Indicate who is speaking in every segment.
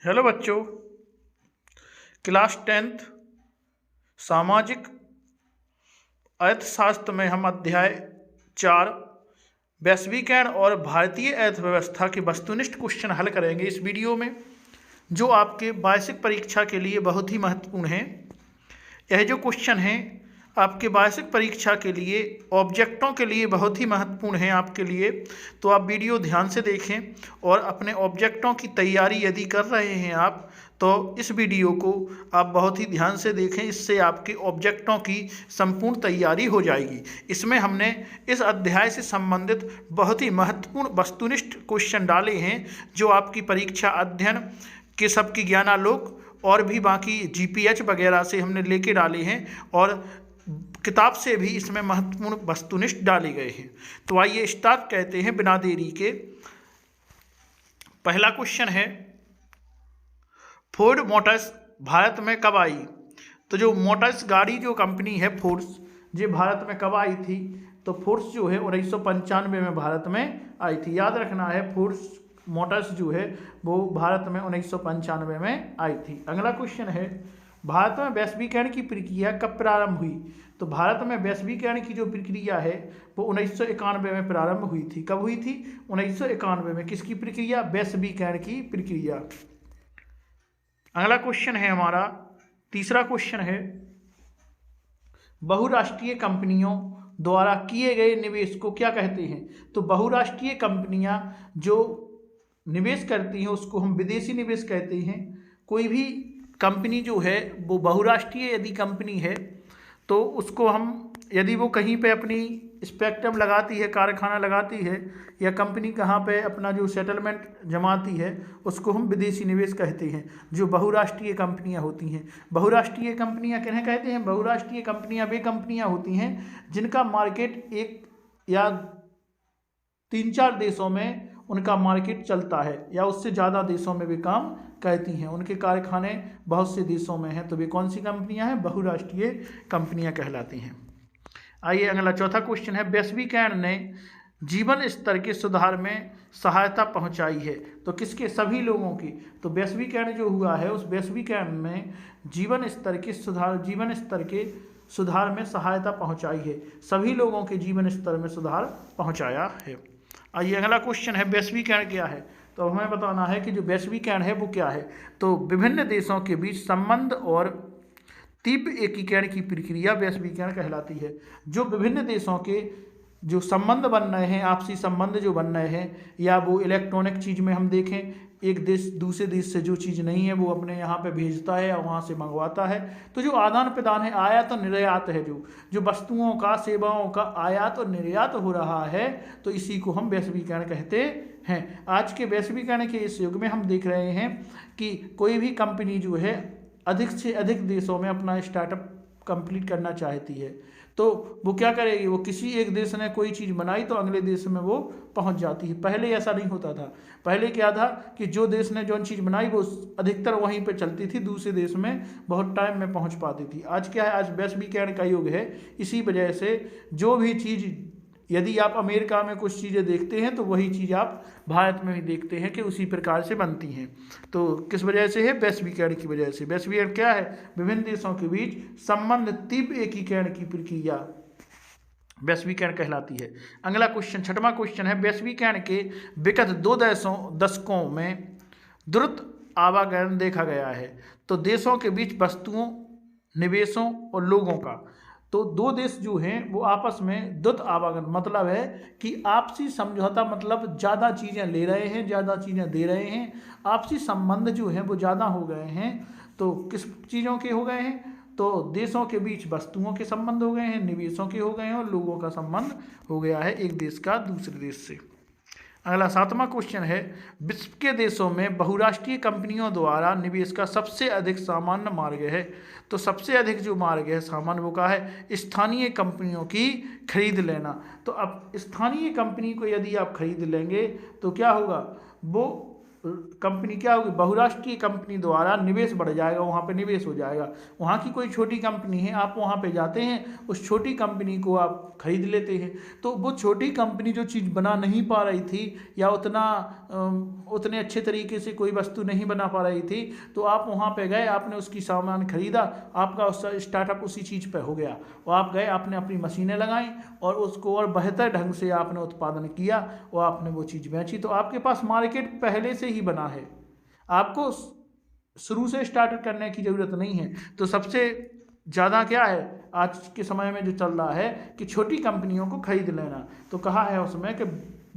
Speaker 1: Hello बच्चों, class 10th सामाजिक अर्थशास्त्र में हम अध्याय 4 वैश्वीकरण और भारतीय अर्थव्यवस्था के वस्तुनिष्ठ क्वेश्चन हल करेंगे इस वीडियो में, जो आपके वार्षिक परीक्षा के लिए बहुत ही महत्वपूर्ण है। यह जो क्वेश्चन है आपके वार्षिक परीक्षा के लिए ऑब्जेक्टों के लिए बहुत ही महत्वपूर्ण है आपके लिए, तो आप वीडियो ध्यान से देखें और अपने ऑब्जेक्टों की तैयारी यदि कर रहे हैं आप, तो इस वीडियो को आप बहुत ही ध्यान से देखें। इससे आपके ऑब्जेक्टों की संपूर्ण तैयारी हो जाएगी। इसमें हमने इस अध्याय से संबंधित बहुत ही महत्वपूर्ण वस्तुनिष्ठ क्वेश्चन डाले हैं, जो आपकी परीक्षा अध्ययन के सबकी ज्ञानालोक और भी बाकी जीपीएच वगैरह से हमने लेके डाले हैं और किताब से भी इसमें महत्वपूर्ण वस्तुनिष्ठ डाले गए हैं। तो आइए स्टार्ट कहते हैं बिना देरी के। पहला क्वेश्चन है, फोर्ड मोटर्स भारत में कब आई? तो जो मोटर्स गाड़ी जो कंपनी है फोर्ड्स, ये भारत में कब आई थी? तो फोर्ड्स जो है 1995 में भारत में आई थी। याद रखना है, फोर्ड्स मोटर्स जो है वो भारत में 1995 में आई थी। अगला क्वेश्चन है, भारत में वैश्वीकरण की प्रक्रिया कब प्रारंभ हुई? तो भारत में वैश्वीकरण की जो प्रक्रिया है वो 1991 में प्रारंभ हुई थी। कब हुई थी? 1991 में। किसकी प्रक्रिया? वैश्वीकरण की प्रक्रिया। अगला क्वेश्चन है हमारा, तीसरा क्वेश्चन है, बहुराष्ट्रीय कंपनियों द्वारा किए गए निवेश को क्या कहते हैं? तो बहुराष्ट्रीय कंपनियां जो निवेश करती हैं उसको हम विदेशी निवेश कहते हैं। कोई भी कंपनी जो है वो बहुराष्ट्रीय यदि कंपनी है तो उसको हम, यदि वो कहीं पे अपनी स्पेक्ट्रम लगाती है, कारखाना लगाती है, या कंपनी कहाँ पे अपना जो सेटलमेंट जमाती है, उसको हम विदेशी निवेश कहते हैं, जो बहुराष्ट्रीय कंपनियां होती हैं। बहुराष्ट्रीय कंपनियां किन्हें कहते हैं? बहुराष्ट्रीय कंपनियां वे कंपनियां होती हैं जिनका मार्केट एक या 3-4 देशों में उनका मार्केट चलता है, या उससे ज़्यादा देशों में वे काम कहती हैं, उनके कारखाने बहुत से देशों में हैं, तो वे कौन सी कंपनियां हैं? बहुराष्ट्रीय कंपनियां कहलाती हैं। आइए अगला चौथा क्वेश्चन है, वैश्वीकरण ने जीवन स्तर के सुधार में सहायता पहुंचाई है? तो किसके? सभी लोगों की। तो वैश्वीकरण जो हुआ है उस वैश्वीकरण में जीवन स्तर के सुधार में सहायता पहुंचाई है, सभी लोगों के जीवन स्तर में सुधार पहुंचाया है। आइए अगला क्वेश्चन है, वैश्वीकरण क्या है? तो हमें बताना है कि जो वैश्वीकरण है वो क्या है। तो विभिन्न देशों के बीच संबंध और तीव्र एकीकरण की प्रक्रिया वैश्वीकरण कहलाती है। जो विभिन्न देशों के जो संबंध बन रहे हैं, आपसी संबंध जो बन रहे हैं, या वो इलेक्ट्रॉनिक चीज़ में हम देखें, एक देश दूसरे देश से जो चीज़ नहीं है वो अपने यहाँ पे भेजता है या वहाँ से मंगवाता है, तो जो आदान प्रदान है, आयात और निर्यात है, जो वस्तुओं का, सेवाओं का आयात और निर्यात हो रहा है, तो इसी को हम वैश्वीकरण कहते हैं। आज के वैश्वीकरण के इस युग में हम देख रहे हैं कि कोई भी कंपनी जो है अधिक से अधिक देशों में अपना स्टार्टअप कंप्लीट करना चाहती है, तो वो क्या करेगी? वो किसी एक देश ने कोई चीज़ बनाई तो अगले देश में वो पहुंच जाती है। पहले ऐसा नहीं होता था। पहले क्या था कि जो देश ने जो चीज़ बनाई वो अधिकतर वहीं पे चलती थी, दूसरे देश में बहुत टाइम में पहुंच पाती थी। आज क्या है? आज वैश्वीकरण का युग है। इसी वजह से जो भी चीज़, यदि आप अमेरिका में कुछ चीज़ें देखते हैं तो वही चीज़ आप भारत में भी देखते हैं कि उसी प्रकार से बनती हैं। तो किस वजह से है? वैश्वीकरण की वजह से। वैश्वीकरण क्या है? विभिन्न देशों के बीच संबंध तीव्र एकीकरण की प्रक्रिया वैश्वीकरण कहलाती है। अगला क्वेश्चन, छठवां क्वेश्चन है, वैश्वीकरण के विगत 2 दशकों में द्रुत आवागमन देखा गया है। तो देशों के बीच वस्तुओं, निवेशों और लोगों का, तो 2 देश जो हैं वो आपस में द्रुत आवागमन, मतलब है कि आपसी समझौता, मतलब ज़्यादा चीज़ें ले रहे हैं, ज़्यादा चीज़ें दे रहे हैं, आपसी संबंध जो हैं वो ज़्यादा हो गए हैं। तो किस चीज़ों के हो गए हैं? तो देशों के बीच वस्तुओं के संबंध हो गए हैं, निवेशों के हो गए हैं, और लोगों का संबंध हो गया है एक देश का दूसरे देश से। अगला 7वां क्वेश्चन है, विश्व के देशों में बहुराष्ट्रीय कंपनियों द्वारा निवेश का सबसे अधिक सामान्य मार्ग है। तो सबसे अधिक जो मार्ग है सामान्य, वो का है स्थानीय कंपनियों की खरीद लेना। तो अब स्थानीय कंपनी को यदि आप खरीद लेंगे तो क्या होगा? वो कंपनी क्या होगी, बहुराष्ट्रीय कंपनी द्वारा निवेश बढ़ जाएगा, वहाँ पे निवेश हो जाएगा। वहाँ की कोई छोटी कंपनी है, आप वहाँ पे जाते हैं, उस छोटी कंपनी को आप खरीद लेते हैं, तो वो छोटी कंपनी जो चीज़ बना नहीं पा रही थी या उतने अच्छे तरीके से कोई वस्तु नहीं बना पा रही थी, तो आप वहाँ पे गए, आपने उसकी सामान खरीदा, आपका उसका स्टार्टअप उसी चीज़ पे हो गया। और आप गए, आपने अपनी मशीनें लगाई और उसको और बेहतर ढंग से आपने उत्पादन किया और आपने वो चीज़ बेची, तो आपके पास मार्केट पहले से ही बना है, आपको शुरू से स्टार्ट करने की ज़रूरत नहीं है। तो सबसे ज़्यादा क्या है आज के समय में जो चल रहा है कि छोटी कंपनियों को खरीद लेना। तो कहा है उसमें कि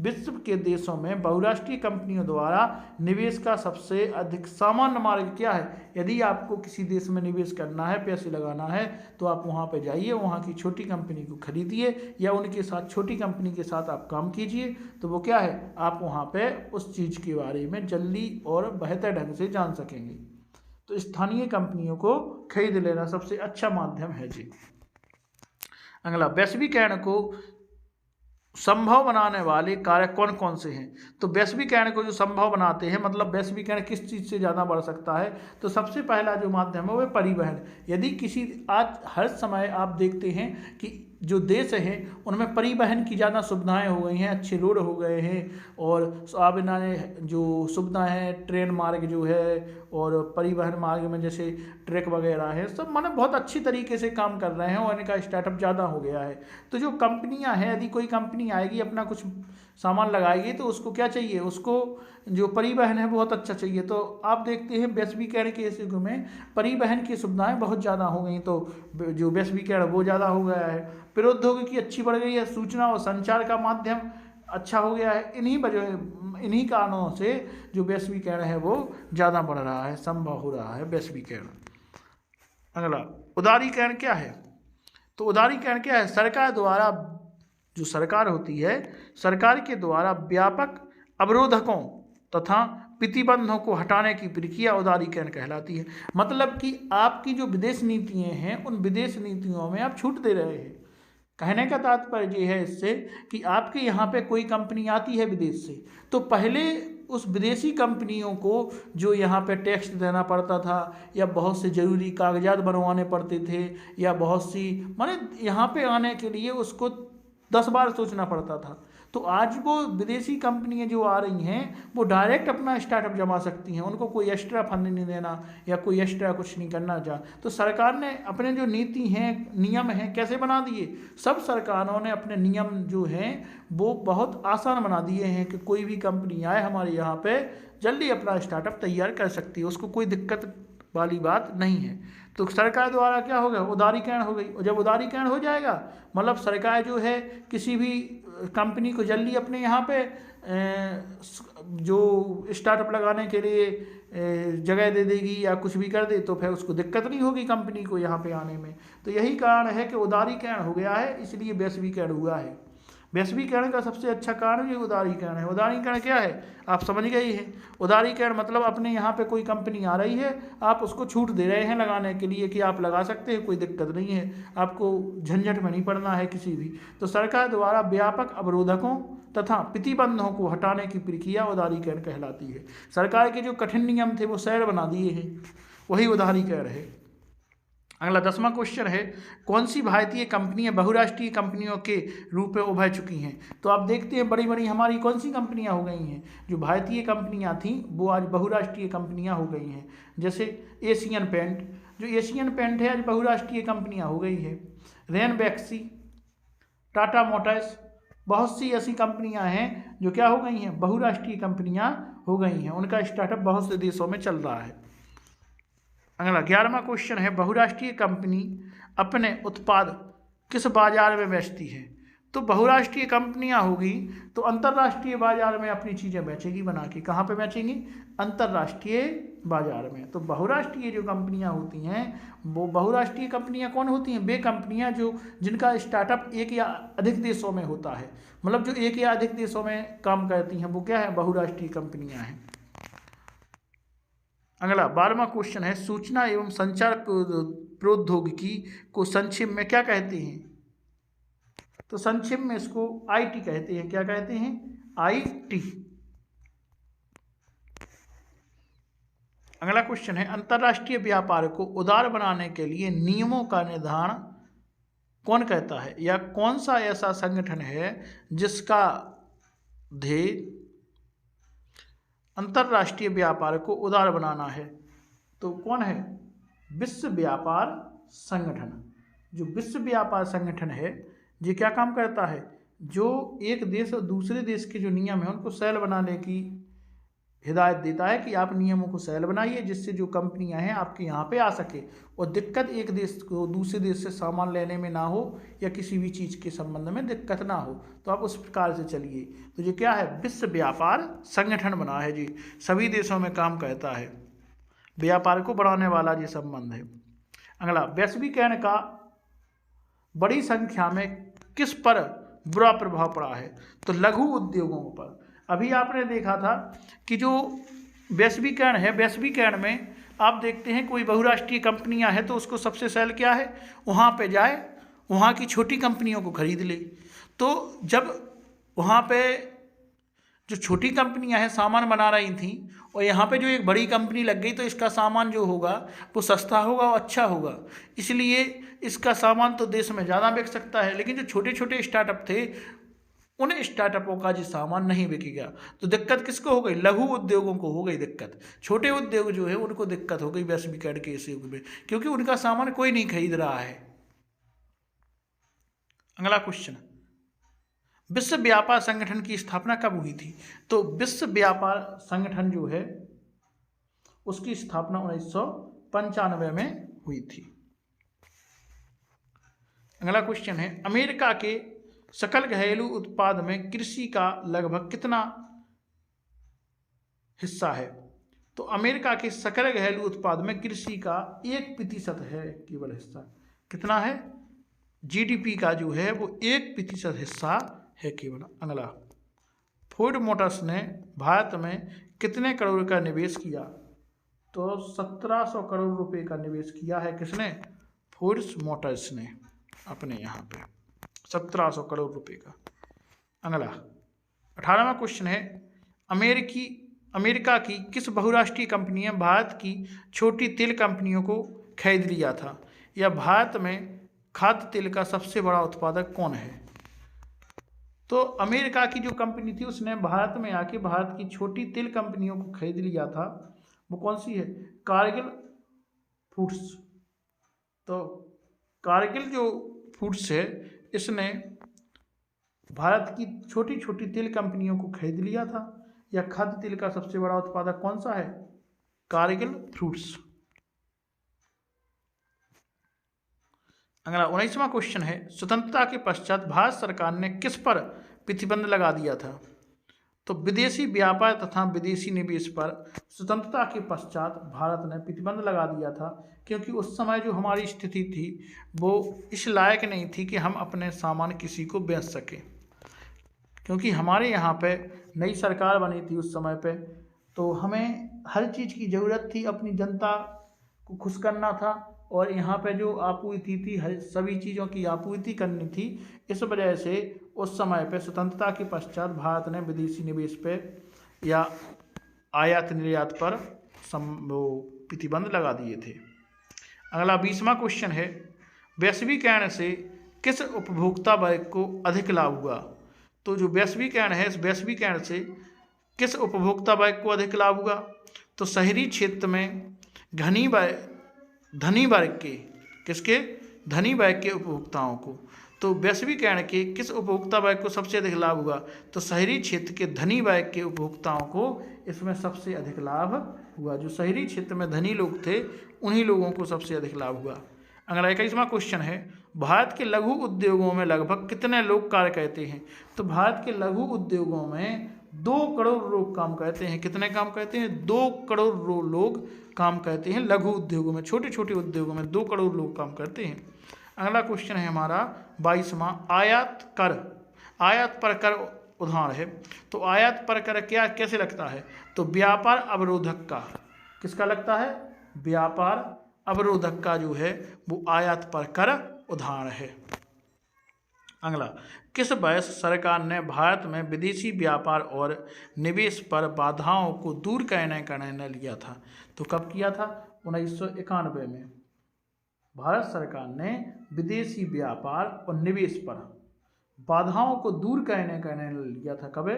Speaker 1: विश्व के देशों में बहुराष्ट्रीय कंपनियों द्वारा निवेश का सबसे अधिक सामान्य मार्ग क्या है। यदि आपको किसी देश में निवेश करना है, पैसे लगाना है, तो आप वहाँ पे जाइए, वहाँ की छोटी कंपनी को खरीदिए या उनके साथ, छोटी कंपनी के साथ आप काम कीजिए, तो वो क्या है, आप वहाँ पे उस चीज़ के बारे में जल्दी और बेहतर ढंग से जान सकेंगे। तो स्थानीय कंपनियों को खरीद लेना सबसे अच्छा माध्यम है जी। अगला, वैश्वीकरण को संभव बनाने वाले कारक कौन कौन से हैं। तो वैश्वीकरण को जो संभव बनाते हैं, मतलब वैश्वीकरण किस चीज़ से ज़्यादा बढ़ सकता है, तो सबसे पहला जो माध्यम है वो परिवहन। यदि किसी, आज हर समय आप देखते हैं कि जो देश हैं उनमें परिवहन की ज़्यादा सुविधाएं हो गई हैं, अच्छे रोड हो गए हैं, और अब इन्होंने जो सुविधाएं हैं, ट्रेन मार्ग जो है और परिवहन मार्ग में जैसे ट्रक वगैरह है, सब माने बहुत अच्छी तरीके से काम कर रहे हैं और इनका स्टार्टअप ज़्यादा हो गया है। तो जो कंपनियां हैं, यदि कोई कंपनी आएगी, अपना कुछ सामान लगाएगी, तो उसको क्या चाहिए, उसको जो परिवहन है बहुत अच्छा चाहिए। तो आप देखते हैं वैश्वीकरण के इस युग में परिवहन की सुविधाएं बहुत ज़्यादा हो गई, तो जो वैश्वीकरण वो ज़्यादा हो गया है। प्रौद्योगिकी अच्छी बढ़ गई है, सूचना और संचार का माध्यम अच्छा हो गया है। इन्हीं कारणों से जो वैश्वीकरण है वो ज़्यादा बढ़ रहा है, संभव हो रहा है वैश्वीकरण। अगला, उदारीकरण क्या है। तो उदारीकरण क्या है, सरकार द्वारा, जो सरकार होती है, सरकार के द्वारा व्यापक अवरोधकों तथा प्रतिबंधों को हटाने की प्रक्रिया उदारीकरण कहलाती है। मतलब कि आपकी जो विदेश नीतियाँ हैं, उन विदेश नीतियों में आप छूट दे रहे हैं। कहने का तात्पर्य ये है इससे कि आपके यहाँ पे कोई कंपनी आती है विदेश से, तो पहले उस विदेशी कंपनियों को जो यहाँ पे टैक्स देना पड़ता था, या बहुत से ज़रूरी कागजात बनवाने पड़ते थे, या बहुत सी माने यहाँ पे आने के लिए उसको 10 बार सोचना पड़ता था। तो आज वो विदेशी कंपनियां जो आ रही हैं, वो डायरेक्ट अपना स्टार्टअप जमा सकती हैं, उनको कोई एक्स्ट्रा फंड नहीं देना या कोई एक्स्ट्रा कुछ नहीं करना चाह। तो सरकार ने अपने जो नीति हैं, नियम हैं, कैसे बना दिए, सब सरकारों ने अपने नियम जो हैं वो बहुत आसान बना दिए हैं कि कोई भी कंपनी आए हमारे यहाँ पे जल्दी अपना स्टार्टअप तैयार कर सकती है, उसको कोई दिक्कत वाली बात नहीं है। तो सरकार द्वारा क्या हो गया, उदारीकरण हो गई। और जब उदारीकरण हो जाएगा, मतलब सरकार जो है किसी भी कंपनी को जल्दी अपने यहाँ पे जो स्टार्टअप लगाने के लिए जगह दे देगी या कुछ भी कर दे, तो फिर उसको दिक्कत नहीं होगी कंपनी को यहाँ पे आने में। तो यही कारण है कि उदारीकरण हो गया है, इसलिए वैश्वीकरण हुआ है। वैश्वीकरण का सबसे अच्छा कारण ये उदारीकरण है। उदारीकरण क्या है, आप समझ गए ही हैं। उदारीकरण मतलब अपने यहाँ पे कोई कंपनी आ रही है, आप उसको छूट दे रहे हैं लगाने के लिए कि आप लगा सकते हैं, कोई दिक्कत नहीं है, आपको झंझट में नहीं पड़ना है किसी भी। तो सरकार द्वारा व्यापक अवरोधकों तथा प्रतिबंधों को हटाने की प्रक्रिया उदारीकरण कहलाती है। सरकार के जो कठिन नियम थे वो सरल बना दिए हैं, वही उदारीकरण है। अगला 10वां क्वेश्चन है, कौन सी भारतीय कंपनियां बहुराष्ट्रीय कंपनियों के रूप में उभर चुकी हैं। तो आप देखते हैं बड़ी बड़ी हमारी कौन सी कंपनियां हो गई हैं, जो भारतीय कंपनियां थीं वो आज बहुराष्ट्रीय कंपनियां हो गई हैं। जैसे एशियन पेंट, जो एशियन पेंट है आज बहुराष्ट्रीय कंपनियां हो गई है। रेनबैक्सी, टाटा मोटर्स, बहुत सी ऐसी कंपनियां हैं जो क्या हो गई हैं, बहुराष्ट्रीय कंपनियां हो गई हैं। उनका स्टार्टअप बहुत से देशों में चल रहा है। अगला 11वां क्वेश्चन है, बहुराष्ट्रीय कंपनी अपने उत्पाद किस बाजार में बेचती है। तो बहुराष्ट्रीय कंपनियां होगी तो अंतर्राष्ट्रीय बाजार में अपनी चीज़ें बेचेगी बना के। कहाँ पे बेचेंगी, अंतर्राष्ट्रीय बाजार में। तो बहुराष्ट्रीय जो कंपनियां होती हैं, वो बहुराष्ट्रीय कंपनियां कौन होती हैं, वे कंपनियां जो जिनका स्टार्टअप एक या अधिक देशों में होता है, मतलब जो एक या अधिक देशों में काम करती हैं, वो क्या है, बहुराष्ट्रीय कंपनियां हैं। अगला 12वां क्वेश्चन है, सूचना एवं संचार प्रौद्योगिकी को संक्षेप में क्या कहते हैं। तो संक्षेप में इसको आईटी कहते हैं। क्या कहते हैं, आईटी। अगला क्वेश्चन है अंतर्राष्ट्रीय व्यापार को उदार बनाने के लिए नियमों का निर्धारण कौन करता है, या कौन सा ऐसा संगठन है जिसका ध्येय अंतर्राष्ट्रीय व्यापार को उदार बनाना है? तो कौन है? विश्व व्यापार संगठन। जो विश्व व्यापार संगठन है ये क्या काम करता है? जो एक देश और दूसरे देश के जो नियम है उनको सरल बनाने की हिदायत देता है कि आप नियमों को सरल बनाइए जिससे जो कंपनियां हैं आपके यहाँ पे आ सके और दिक्कत एक देश को दूसरे देश से सामान लेने में ना हो या किसी भी चीज़ के संबंध में दिक्कत ना हो, तो आप उस प्रकार से चलिए। तो ये क्या है? विश्व व्यापार संगठन बना है जी, सभी देशों में काम करता है, व्यापार को बढ़ाने वाला ये संबंध है। अगला, वैश्वीकरण का बड़ी संख्या में किस पर बुरा प्रभाव पड़ा है? तो लघु उद्योगों पर। अभी आपने देखा था कि जो वैश्वीकरण है, वैश्वीकरण में आप देखते हैं कोई बहुराष्ट्रीय कंपनियां हैं तो उसको सबसे सरल क्या है? वहाँ पे जाए, वहाँ की छोटी कंपनियों को खरीद ले। तो जब वहाँ पे जो छोटी कंपनियां हैं सामान बना रही थी और यहाँ पे जो एक बड़ी कंपनी लग गई तो इसका सामान जो होगा वो सस्ता होगा और अच्छा होगा, इसलिए इसका सामान तो देश में ज़्यादा बिक सकता है। लेकिन जो छोटे छोटे स्टार्टअप थे उन स्टार्टअपों का जो सामान नहीं बिकेगा। तो दिक्कत किसको हो गई? लघु उद्योगों को हो गई दिक्कत। छोटे उद्योग जो है उनको दिक्कत हो गई वैश्वीकरण के इस युग में, क्योंकि उनका सामान कोई नहीं खरीद रहा है। अगला क्वेश्चन, विश्व व्यापार संगठन की स्थापना कब हुई थी? तो विश्व व्यापार संगठन जो है उसकी स्थापना 1995 में हुई थी। अगला क्वेश्चन है, अमेरिका के सकल घरेलू उत्पाद में कृषि का लगभग कितना हिस्सा है? तो अमेरिका के सकल घरेलू उत्पाद में कृषि का 1% है केवल हिस्सा। कितना है? जीडीपी का जो है वो 1% हिस्सा है केवल। अगला, फोर्ड मोटर्स ने भारत में कितने करोड़ का निवेश किया? तो 1700 करोड़ रुपए का निवेश किया है। किसने? फोर्ड मोटर्स ने अपने यहाँ पे 1700 करोड़ रुपए का। अगला 18वां क्वेश्चन है, अमेरिका की किस बहुराष्ट्रीय कंपनी ने भारत की छोटी तेल कंपनियों को खरीद लिया था? या भारत में खाद्य तेल का सबसे बड़ा उत्पादक कौन है? तो अमेरिका की जो कंपनी थी उसने भारत में आके भारत की छोटी तेल कंपनियों को खरीद लिया था। वो कौन सी है? कारगिल फूड्स। तो कारगिल जो फूड्स है इसने भारत की छोटी छोटी तेल कंपनियों को खरीद लिया था। या खाद्य तेल का सबसे बड़ा उत्पादक कौन सा है? कारगिल फूड्स। अगला 19वां क्वेश्चन है, स्वतंत्रता के पश्चात भारत सरकार ने किस पर प्रतिबंध लगा दिया था? तो विदेशी व्यापार तथा विदेशी निवेश पर स्वतंत्रता के पश्चात भारत ने प्रतिबंध लगा दिया था, क्योंकि उस समय जो हमारी स्थिति थी वो इस लायक नहीं थी कि हम अपने सामान किसी को बेच सकें। क्योंकि हमारे यहाँ पे नई सरकार बनी थी उस समय पे, तो हमें हर चीज़ की ज़रूरत थी, अपनी जनता को खुश करना था और यहाँ पे जो आपूर्ति थी हर सभी चीज़ों की आपूर्ति करनी थी। इस वजह से उस समय पे स्वतंत्रता के पश्चात भारत ने विदेशी निवेश पे या आयात निर्यात पर प्रतिबंध लगा दिए थे। अगला 20वां क्वेश्चन है, वैश्वीकरण से किस उपभोक्ता वर्ग को अधिक लाभ हुआ? तो जो वैश्वीकरण है इस वैश्वीकरण से किस उपभोक्ता वर्ग को अधिक लाभ हुआ? तो शहरी क्षेत्र में धनी वर्ग के, किसके? धनी वर्ग के उपभोक्ताओं को। तो वैश्वीकरण के किस उपभोक्ता वर्ग को सबसे अधिक लाभ हुआ? तो शहरी क्षेत्र के धनी वर्ग के उपभोक्ताओं को इसमें सबसे अधिक लाभ हुआ। जो शहरी क्षेत्र में धनी लोग थे उन्हीं लोगों को सबसे अधिक लाभ हुआ। अगला 21वां क्वेश्चन है, भारत के लघु उद्योगों में लगभग कितने लोग कार्य करते हैं? तो भारत के लघु उद्योगों में 2 करोड़ लोग काम करते हैं। कितने काम करते हैं? 2 करोड़ लोग काम करते हैं लघु उद्योगों में। छोटे छोटे उद्योगों में 2 करोड़ लोग काम करते हैं। अगला क्वेश्चन है हमारा 22वां, आयात कर। आयात पर कर उदाहरण है। तो आयात पर कर क्या कैसे लगता है? तो व्यापार अवरोधक का, किसका लगता है? व्यापार अवरोधक का जो है वो आयात पर कर उदाहरण है। अगला, किस वर्ष सरकार ने भारत में विदेशी व्यापार और निवेश पर बाधाओं को दूर करने का निर्णय लिया था? तो कब किया था? 1991 में भारत सरकार ने विदेशी व्यापार और निवेश पर बाधाओं को दूर करने का निर्णय लिया था। कब?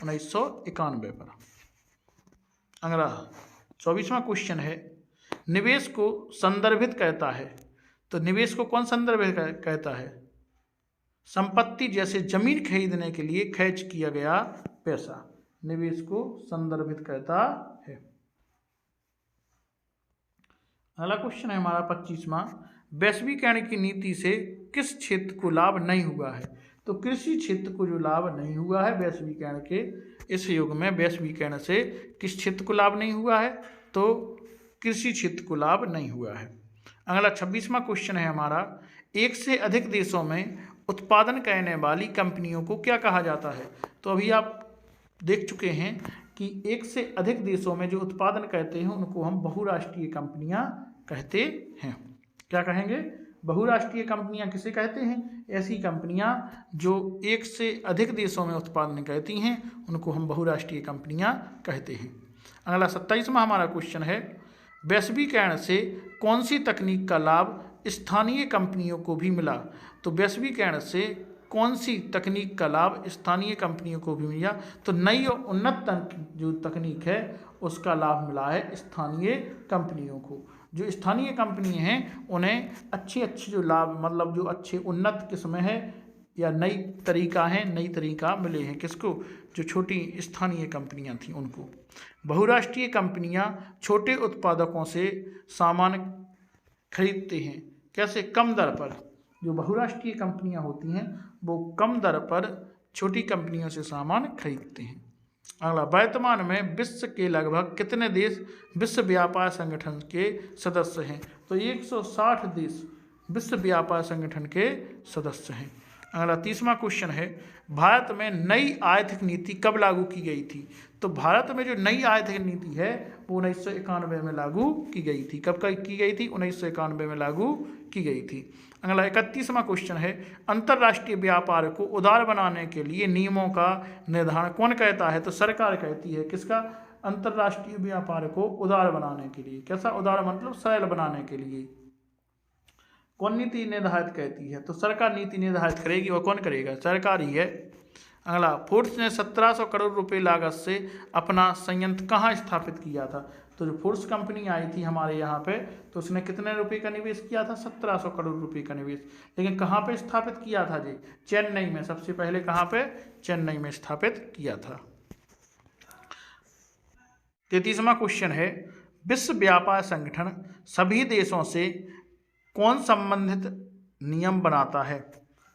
Speaker 1: 1991 पर। अगला 24वां क्वेश्चन है, निवेश को संदर्भित करता है। तो निवेश को कौन संदर्भित कहता है? संपत्ति जैसे जमीन खरीदने के लिए खर्च किया गया पैसा निवेश को संदर्भित करता है। अगला क्वेश्चन है हमारा 25वां, वैश्वीकरण की नीति से किस क्षेत्र को लाभ नहीं हुआ है? तो कृषि क्षेत्र को जो लाभ नहीं हुआ है वैश्वीकरण के इस युग में, वैश्वीकरण से किस क्षेत्र को लाभ नहीं हुआ है? तो कृषि क्षेत्र को लाभ नहीं हुआ है। अगला 26वां क्वेश्चन है हमारा, एक से अधिक देशों में उत्पादन करने वाली कंपनियों को क्या कहा जाता है? तो अभी आप देख चुके हैं कि एक से अधिक देशों में जो उत्पादन करते हैं उनको हम बहुराष्ट्रीय कंपनियां कहते हैं। क्या कहेंगे? बहुराष्ट्रीय कंपनियां किसे कहते हैं? ऐसी कंपनियां जो एक से अधिक देशों में उत्पादन करती हैं उनको हम बहुराष्ट्रीय कंपनियां कहते हैं। अगला 27वां हमारा क्वेश्चन है, वैश्वीकरण से कौन सी तकनीक का लाभ स्थानीय कंपनियों को भी मिला? तो वैश्वीकरण से कौन सी तकनीक का लाभ स्थानीय कंपनियों को भी मिला? तो नई और उन्नत जो तकनीक है उसका लाभ मिला है स्थानीय कंपनियों को। जो स्थानीय कंपनी हैं उन्हें अच्छे जो लाभ, मतलब जो अच्छे उन्नत किस्म है या नई तरीका मिले हैं। किसको? जो छोटी स्थानीय कंपनियां थीं उनको। बहुराष्ट्रीय कंपनियां छोटे उत्पादकों से सामान खरीदते हैं। कैसे? कम दर पर। जो बहुराष्ट्रीय कंपनियां होती हैं वो कम दर पर छोटी कंपनियों से सामान खरीदते हैं। अगला, वर्तमान में विश्व के लगभग कितने देश विश्व व्यापार संगठन के सदस्य हैं? तो 160 देश विश्व व्यापार संगठन के सदस्य हैं। अगला 30वां क्वेश्चन है, भारत में नई आर्थिक नीति कब लागू की गई थी? तो भारत में जो नई आर्थिक नीति है वो 1991 में लागू की गई थी। कब की गई थी? 1991 में लागू की गई थी। अगला 31वां क्वेश्चन है, अंतर्राष्ट्रीय व्यापार को उदार बनाने के लिए नियमों का निर्धारण कौन करता है? तो सरकार कहती है। किसका? अंतर्राष्ट्रीय व्यापार को उदार बनाने के लिए। कैसा उदार? मतलब सरल बनाने के लिए कौन नीति निर्धारित करती है? तो सरकार नीति निर्धारित करेगी। और कौन करेगा? सरकार ही है। अगला, फोर्स ने 1700 करोड़ रुपए लागत से अपना संयंत्र कहाँ स्थापित किया था? तो जो फोर्स कंपनी आई थी हमारे यहाँ पे, तो उसने कितने रुपए का निवेश किया था? 1700 करोड़ रुपए का निवेश। लेकिन कहाँ पे स्थापित किया था जी? चेन्नई में। सबसे पहले कहाँ पे? चेन्नई में स्थापित किया था। 33वां क्वेश्चन है, विश्व व्यापार संगठन सभी देशों से कौन संबंधित नियम बनाता है?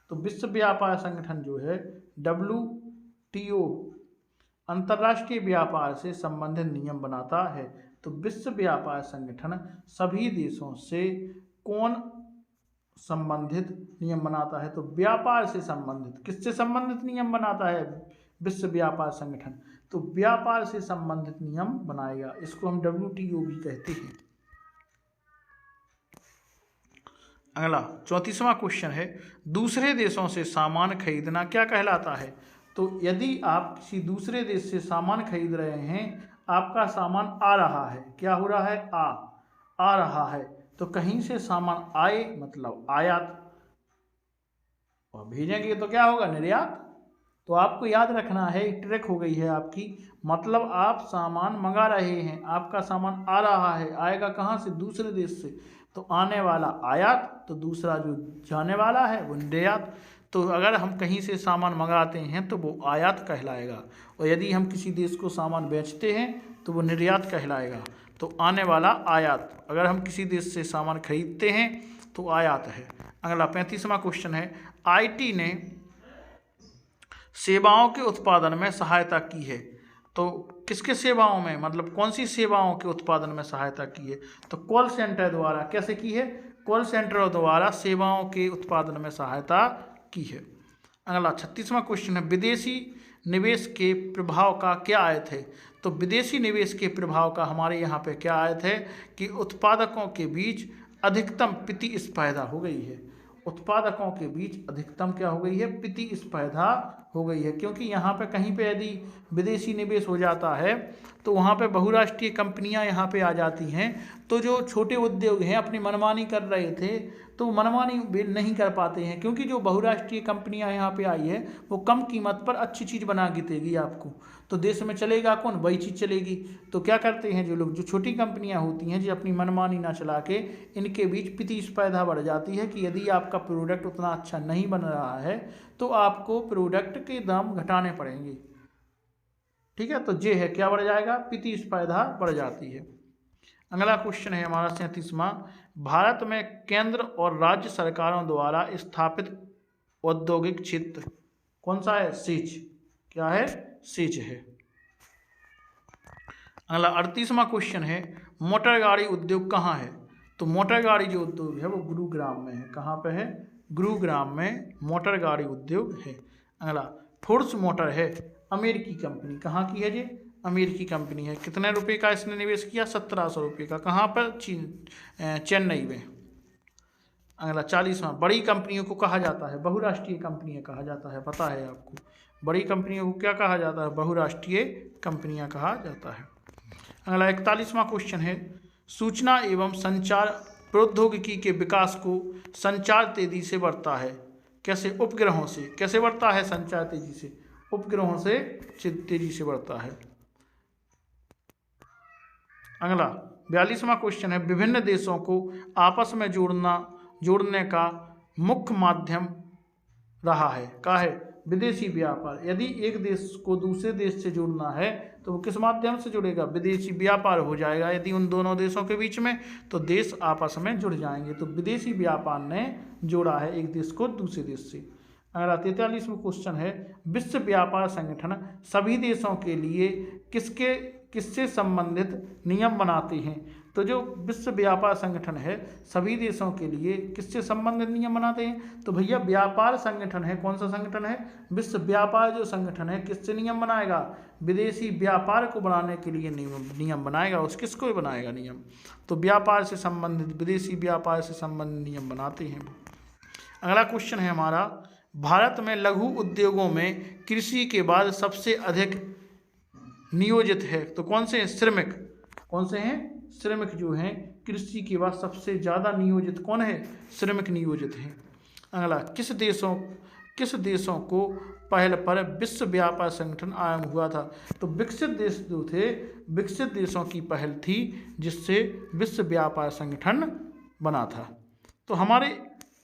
Speaker 1: तो विश्व व्यापार संगठन जो है WTO अंतर्राष्ट्रीय व्यापार से संबंधित नियम बनाता है। तो विश्व व्यापार संगठन सभी देशों से कौन संबंधित नियम बनाता है? तो व्यापार से संबंधित। किससे संबंधित नियम बनाता है विश्व व्यापार संगठन? तो व्यापार से संबंधित नियम बनाएगा। इसको हम WTO भी कहते हैं। अगला 34वां क्वेश्चन है, दूसरे देशों से सामान खरीदना क्या कहलाता है? तो यदि आप किसी दूसरे देश से सामान खरीद रहे हैं, आपका सामान आ रहा है। क्या हो रहा है? आ रहा है। तो कहीं से सामान आए मतलब आयात, और भेजेंगे तो क्या होगा? निर्यात। तो आपको याद रखना है, एक ट्रिक हो गई है आपकी। मतलब आप सामान मंगा रहे हैं, आपका सामान आ रहा है, आएगा कहाँ से? दूसरे देश से। तो आने वाला आयात, तो दूसरा जो जाने वाला है वो निर्यात। तो अगर हम कहीं से सामान मंगाते हैं तो वो आयात कहलाएगा, और यदि हम किसी देश को सामान बेचते हैं तो वो निर्यात कहलाएगा। तो आने वाला आयात। अगर हम किसी देश से सामान खरीदते हैं तो आयात है। अगला 35वां क्वेश्चन है, IT ने सेवाओं के उत्पादन में सहायता की है। तो किसके सेवाओं में, मतलब कौन सी सेवाओं के उत्पादन में सहायता की है? तो कॉल सेंटर द्वारा। कैसे की है? कॉल सेंटर द्वारा सेवाओं के उत्पादन में सहायता की है। अगला 36वां क्वेश्चन है, विदेशी निवेश के प्रभाव का क्या अर्थ है? तो विदेशी निवेश के प्रभाव का हमारे यहाँ पे क्या अर्थ है कि उत्पादकों के बीच अधिकतम प्रतिस्पर्धा हो गई है। उत्पादकों के बीच अधिकतम क्या हो गई है, प्रतिस्पर्धा हो गई है। क्योंकि यहाँ पे कहीं पे यदि विदेशी निवेश हो जाता है तो वहाँ पे बहुराष्ट्रीय कंपनियाँ यहाँ पे आ जाती हैं, तो जो छोटे उद्योग हैं अपनी मनमानी कर रहे थे तो मनमानी भी नहीं कर पाते हैं, क्योंकि जो बहुराष्ट्रीय कंपनियां यहाँ पे आई है वो कम कीमत पर अच्छी चीज़ बना के देगी आपको, तो देश में चलेगा कौन, वही चीज़ चलेगी। तो क्या करते हैं जो लोग, जो छोटी कंपनियां होती हैं जो अपनी मनमानी ना चला के, इनके बीच प्रतिस्पर्धा बढ़ जाती है कि यदि आपका प्रोडक्ट उतना अच्छा नहीं बन रहा है तो आपको प्रोडक्ट के दाम घटाने पड़ेंगे। ठीक है, तो ये है क्या बढ़ जाएगा, प्रतिस्पर्धा बढ़ जाती है। अगला क्वेश्चन है हमारा 37वां, भारत में केंद्र और राज्य सरकारों द्वारा स्थापित औद्योगिक क्षेत्र कौन सा है, सिंच, क्या है, सिंच है। अगला 38वां क्वेश्चन है, मोटर गाड़ी उद्योग कहाँ है, तो मोटर गाड़ी जो उद्योग है वो गुरुग्राम में है। कहाँ पे है, गुरुग्राम में मोटर गाड़ी उद्योग है। अगला फोर्स मोटर है अमेरिकी कंपनी, कहाँ की है जी, अमेरिकी कंपनी है। कितने रुपए का इसने निवेश किया, 1700 रुपये का। कहाँ पर, चेन्नई में। अगला 40वां, बड़ी कंपनियों को कहा जाता है, बहुराष्ट्रीय कंपनियां कहा जाता है, पता है आपको, बड़ी कंपनियों को क्या कहा जाता है, बहुराष्ट्रीय कंपनियां कहा जाता है। अगला 41वां क्वेश्चन है, सूचना एवं संचार प्रौद्योगिकी के विकास को संचार तेजी से बढ़ता है, कैसे, उपग्रहों से। कैसे बढ़ता है संचार तेजी से, उपग्रहों से तेजी से बढ़ता है। अगला 42वां क्वेश्चन है, विभिन्न देशों को आपस में जोड़ने का मुख्य माध्यम रहा है, क्या है, विदेशी व्यापार। यदि एक देश को दूसरे देश से जोड़ना है तो वो किस माध्यम से जुड़ेगा, विदेशी व्यापार हो जाएगा। यदि उन दोनों देशों के बीच में, तो देश आपस में जुड़ जाएंगे। तो विदेशी व्यापार ने जोड़ा है एक देश को दूसरे देश से। अगला 43वां क्वेश्चन है, विश्व व्यापार संगठन सभी देशों के लिए किससे संबंधित नियम बनाते हैं। तो जो विश्व व्यापार संगठन है सभी देशों के लिए किससे संबंधित नियम बनाते हैं, तो भैया व्यापार संगठन है, कौन सा संगठन है, विश्व व्यापार जो संगठन है किससे नियम बनाएगा, विदेशी व्यापार को बढ़ाने के लिए नियम बनाएगा। उस किसको बनाएगा नियम, तो व्यापार से संबंधित, विदेशी व्यापार से संबंधित नियम बनाते हैं। अगला क्वेश्चन है हमारा, भारत में लघु उद्योगों में कृषि के बाद सबसे अधिक नियोजित है, तो कौन से हैं, श्रमिक। कौन से हैं, श्रमिक जो हैं कृषि के बाद सबसे ज़्यादा नियोजित कौन है, श्रमिक नियोजित हैं। अगला, किस देशों को पहल पर विश्व व्यापार संगठन आरंभ हुआ था, तो विकसित देश जो थे, विकसित देशों की पहल थी जिससे विश्व व्यापार संगठन बना था। तो हमारे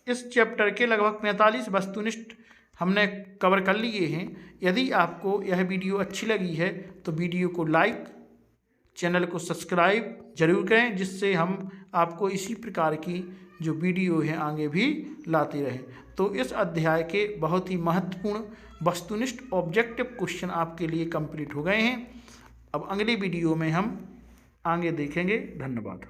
Speaker 1: इस चैप्टर के लगभग 45 वस्तुनिष्ठ हमने कवर कर लिए हैं। यदि आपको यह वीडियो अच्छी लगी है तो वीडियो को लाइक, चैनल को सब्सक्राइब जरूर करें, जिससे हम आपको इसी प्रकार की जो वीडियो है आगे भी लाते रहें। तो इस अध्याय के बहुत ही महत्वपूर्ण वस्तुनिष्ठ ऑब्जेक्टिव क्वेश्चन आपके लिए कंप्लीट हो गए हैं। अब अगले वीडियो में हम आगे देखेंगे। धन्यवाद।